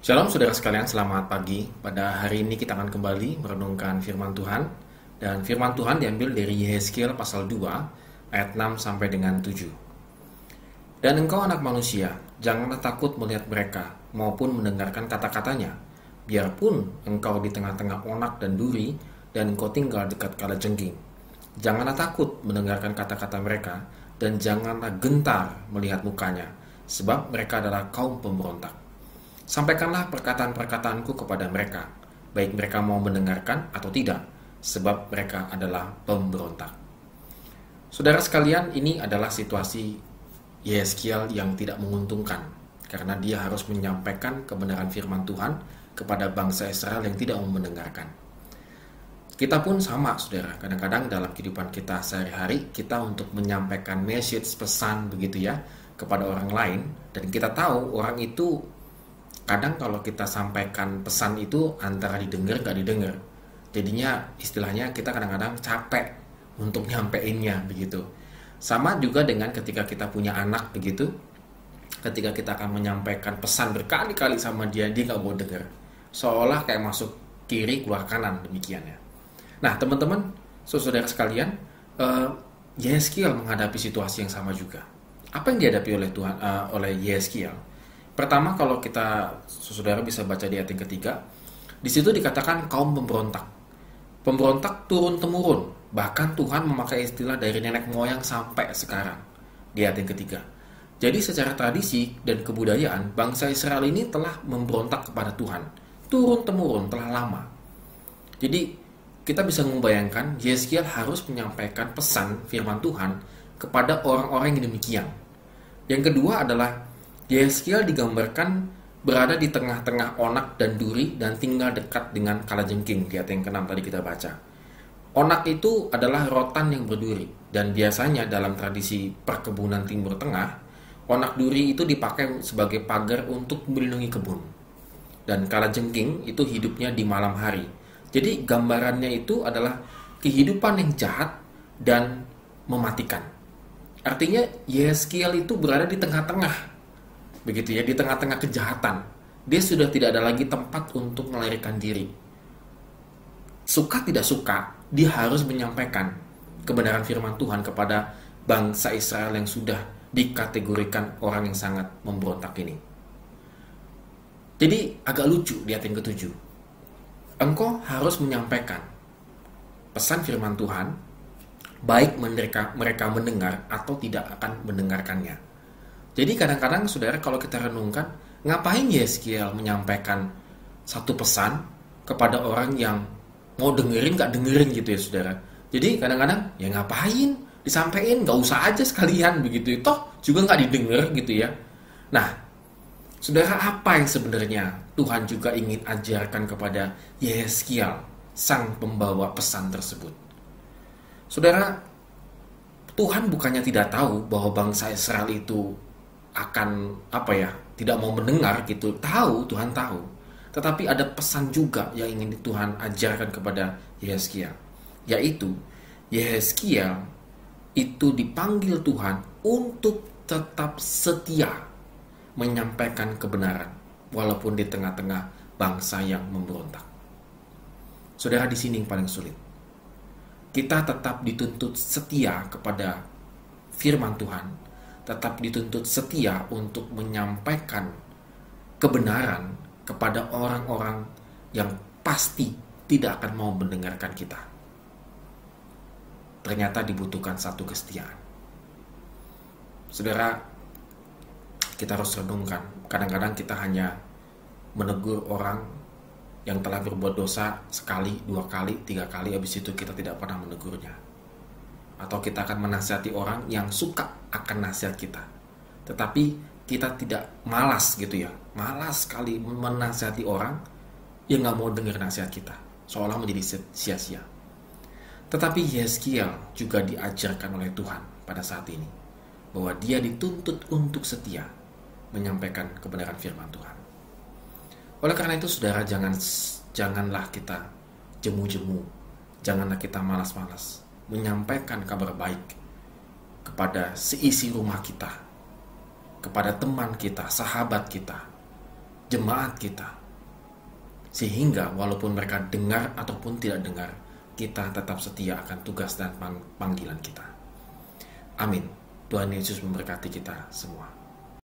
Shalom saudara sekalian, selamat pagi. Pada hari ini kita akan kembali merenungkan firman Tuhan. Dan firman Tuhan diambil dari Yehezkiel pasal 2 ayat 6 sampai dengan 7. Dan engkau anak manusia, janganlah takut melihat mereka maupun mendengarkan kata-katanya. Biarpun engkau di tengah-tengah onak dan duri dan engkau tinggal dekat kalajengking. Janganlah takut mendengarkan kata-kata mereka dan janganlah gentar melihat mukanya, sebab mereka adalah kaum pemberontak. Sampaikanlah perkataan-perkataanku kepada mereka, baik mereka mau mendengarkan atau tidak, sebab mereka adalah pemberontak. Saudara sekalian, ini adalah situasi Yehezkiel yang tidak menguntungkan, karena dia harus menyampaikan kebenaran firman Tuhan kepada bangsa Israel yang tidak mau mendengarkan. Kita pun sama, saudara. Kadang-kadang dalam kehidupan kita sehari-hari, kita untuk menyampaikan message, pesan begitu ya, kepada orang lain, dan kita tahu orang itu kadang kalau kita sampaikan pesan itu antara didengar gak didengar. Jadinya istilahnya kita kadang-kadang capek untuk nyampeinnya begitu. Sama juga dengan ketika kita punya anak begitu. Ketika kita akan menyampaikan pesan berkali-kali sama dia gak mau dengar. Seolah kayak masuk kiri keluar kanan demikian ya. Nah teman-teman, saudara sekalian, Yehezkiel menghadapi situasi yang sama juga. Apa yang dihadapi oleh Tuhan, oleh Yehezkiel? Pertama, kalau kita saudara bisa baca di ayat yang ketiga, di situ dikatakan kaum pemberontak. Pemberontak turun-temurun, bahkan Tuhan memakai istilah dari nenek moyang sampai sekarang di ayat yang ketiga. Jadi secara tradisi dan kebudayaan, bangsa Israel ini telah memberontak kepada Tuhan, turun-temurun telah lama. Jadi kita bisa membayangkan Yehezkiel harus menyampaikan pesan firman Tuhan kepada orang-orang yang demikian. Yang kedua adalah Yehezkiel digambarkan berada di tengah-tengah onak dan duri dan tinggal dekat dengan kalajengking di ayat yang ke-6 tadi kita baca. Onak itu adalah rotan yang berduri dan biasanya dalam tradisi perkebunan Timur Tengah, onak duri itu dipakai sebagai pagar untuk melindungi kebun. Dan kalajengking itu hidupnya di malam hari. Jadi gambarannya itu adalah kehidupan yang jahat dan mematikan. Artinya Yehezkiel itu berada di tengah-tengah. Begitu ya, di tengah-tengah kejahatan. Dia sudah tidak ada lagi tempat untuk melarikan diri. Suka tidak suka, dia harus menyampaikan kebenaran firman Tuhan kepada bangsa Israel yang sudah dikategorikan orang yang sangat memberontak ini. Jadi agak lucu di ayat yang ke-7. Engkau harus menyampaikan pesan firman Tuhan, baik mereka mendengar atau tidak akan mendengarkannya. Jadi kadang-kadang saudara kalau kita renungkan, ngapain Yehezkiel menyampaikan satu pesan kepada orang yang mau dengerin gak dengerin gitu ya saudara. Jadi kadang-kadang ya ngapain disampaikan, gak usah aja sekalian begitu. Toh juga gak didengar gitu ya. Nah saudara, apa yang sebenarnya Tuhan juga ingin ajarkan kepada Yehezkiel, sang pembawa pesan tersebut? Saudara, Tuhan bukannya tidak tahu bahwa bangsa Israel itu akan tidak mau mendengar gitu. Tuhan tahu. Tetapi ada pesan juga yang ingin Tuhan ajarkan kepada Yehezkiel, yaitu Yehezkiel itu dipanggil Tuhan untuk tetap setia menyampaikan kebenaran walaupun di tengah-tengah bangsa yang memberontak. Saudara, di sini yang paling sulit. Kita tetap dituntut setia kepada firman Tuhan, tetap dituntut setia untuk menyampaikan kebenaran kepada orang-orang yang pasti tidak akan mau mendengarkan kita. Ternyata dibutuhkan satu kesetiaan. Saudara, kita harus renungkan. Kadang-kadang kita hanya menegur orang yang telah berbuat dosa sekali, 2 kali, 3 kali, habis itu kita tidak pernah menegurnya. Atau kita akan menasihati orang yang suka akan nasihat kita, tetapi kita tidak malas gitu ya, malas sekali menasihati orang yang gak mau dengar nasihat kita, seolah menjadi sia-sia. Tetapi Yehezkiel juga diajarkan oleh Tuhan pada saat ini bahwa dia dituntut untuk setia menyampaikan kebenaran firman Tuhan. Oleh karena itu saudara, janganlah kita jemu-jemu, janganlah kita malas-malas menyampaikan kabar baik kepada seisi rumah kita, kepada teman kita, sahabat kita, jemaat kita, sehingga walaupun mereka dengar ataupun tidak dengar, kita tetap setia akan tugas dan panggilan kita. Amin. Tuhan Yesus memberkati kita semua.